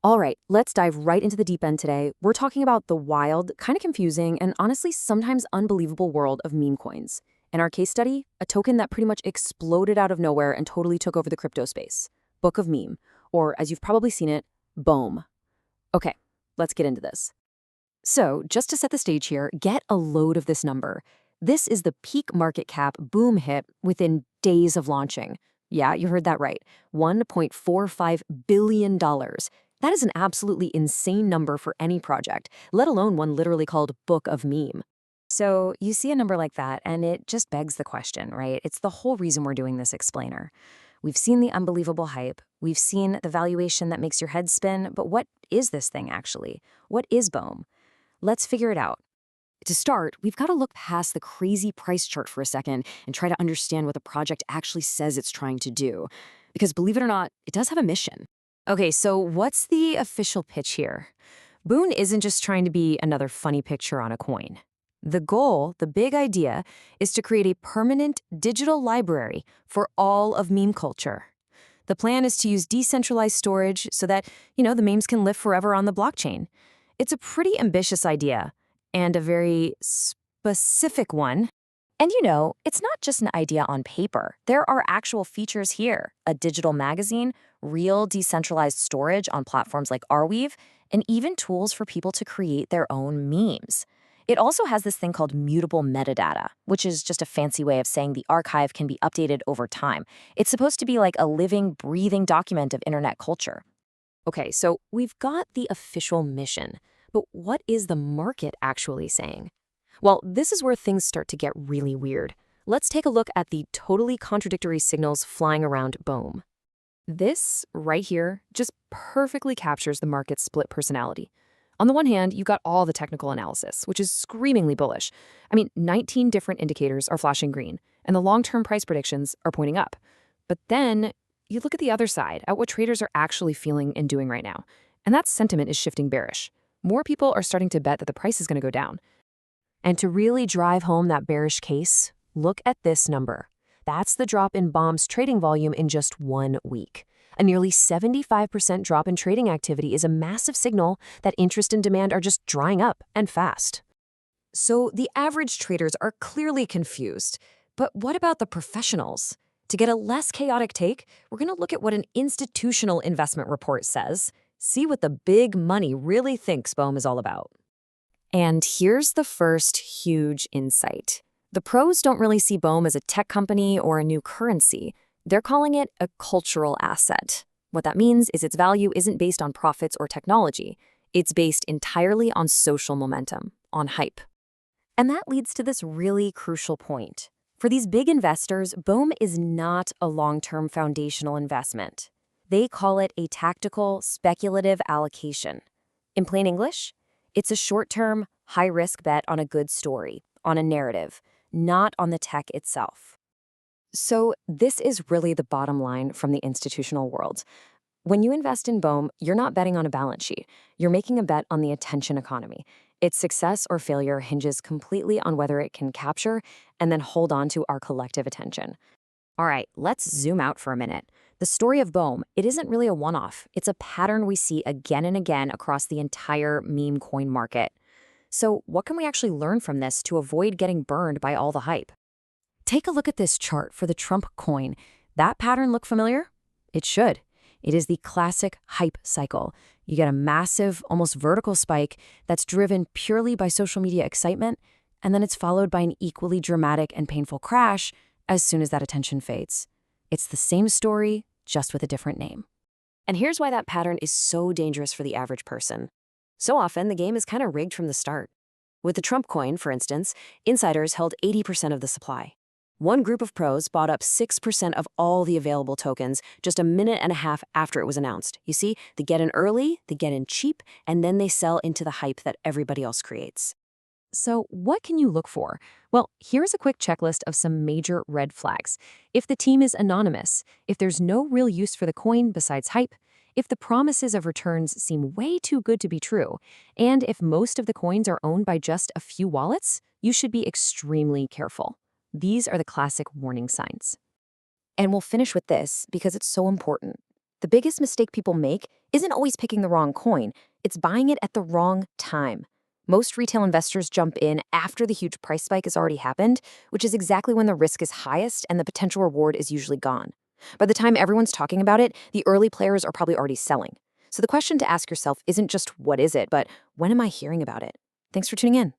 All right, let's dive right into the deep end today. We're talking about the wild, kind of confusing, and honestly sometimes unbelievable world of meme coins. In our case study, a token that pretty much exploded out of nowhere and totally took over the crypto space. Book of Meme, or as you've probably seen it, BOME. Okay, let's get into this. So, just to set the stage here, get a load of this number. This is the peak market cap boom hit within days of launching. Yeah, you heard that right. $1.45 billion. That is an absolutely insane number for any project, let alone one literally called Book of Meme. So you see a number like that, and it just begs the question, right? It's the whole reason we're doing this explainer. We've seen the unbelievable hype. We've seen the valuation that makes your head spin. But what is this thing actually? What is BOME? Let's figure it out. To start, we've got to look past the crazy price chart for a second and try to understand what the project actually says it's trying to do. Because believe it or not, it does have a mission. Okay, so what's the official pitch here? Boone isn't just trying to be another funny picture on a coin. The goal, the big idea, is to create a permanent digital library for all of meme culture. The plan is to use decentralized storage so that, the memes can live forever on the blockchain. It's a pretty ambitious idea, and a very specific one. And it's not just an idea on paper. There are actual features here: a digital magazine, real decentralized storage on platforms like Arweave, and even tools for people to create their own memes. It also has this thing called mutable metadata, which is just a fancy way of saying the archive can be updated over time. It's supposed to be like a living, breathing document of internet culture. Okay, so we've got the official mission, but what is the market actually saying? Well, this is where things start to get really weird. Let's take a look at the totally contradictory signals flying around BOME. This right here just perfectly captures the market's split personality. On the one hand, you've got all the technical analysis, which is screamingly bullish. 19 different indicators are flashing green, and the long-term price predictions are pointing up. But then you look at the other side, at what traders are actually feeling and doing right now, and that sentiment is shifting bearish. More people are starting to bet that the price is going to go down. And to really drive home that bearish case, look at this number. That's the drop in BOME's trading volume in just 1 week. A nearly 75% drop in trading activity is a massive signal that interest and demand are just drying up, and fast. So the average traders are clearly confused. But what about the professionals? To get a less chaotic take, we're going to look at what an institutional investment report says, see what the big money really thinks BOME is all about. And here's the first huge insight. The pros don't really see BOME as a tech company or a new currency. They're calling it a cultural asset. What that means is its value isn't based on profits or technology. It's based entirely on social momentum, on hype. And that leads to this really crucial point. For these big investors, BOME is not a long-term foundational investment. They call it a tactical, speculative allocation. In plain English, it's a short-term, high-risk bet on a good story, on a narrative, not on the tech itself. So this is really the bottom line from the institutional world. When you invest in BOME, you're not betting on a balance sheet. You're making a bet on the attention economy. Its success or failure hinges completely on whether it can capture and then hold on to our collective attention. All right, let's zoom out for a minute. The story of BOME, it isn't really a one-off. It's a pattern we see again and again across the entire meme coin market. So what can we actually learn from this to avoid getting burned by all the hype? Take a look at this chart for the Trump coin. That pattern look familiar? It should. It is the classic hype cycle. You get a massive, almost vertical spike that's driven purely by social media excitement, and then it's followed by an equally dramatic and painful crash as soon as that attention fades. It's the same story, just with a different name. And here's why that pattern is so dangerous for the average person. So often, the game is kind of rigged from the start. With the Trump coin, for instance, insiders held 80% of the supply. One group of pros bought up 6% of all the available tokens just a minute and a half after it was announced. You see, they get in early, they get in cheap, and then they sell into the hype that everybody else creates. So what can you look for? Well, here's a quick checklist of some major red flags. If the team is anonymous, if there's no real use for the coin besides hype, if the promises of returns seem way too good to be true, and if most of the coins are owned by just a few wallets, you should be extremely careful. These are the classic warning signs. And we'll finish with this because it's so important. The biggest mistake people make isn't always picking the wrong coin, it's buying it at the wrong time. Most retail investors jump in after the huge price spike has already happened, which is exactly when the risk is highest and the potential reward is usually gone. By the time everyone's talking about it, the early players are probably already selling. So the question to ask yourself isn't just what is it, but when am I hearing about it? Thanks for tuning in.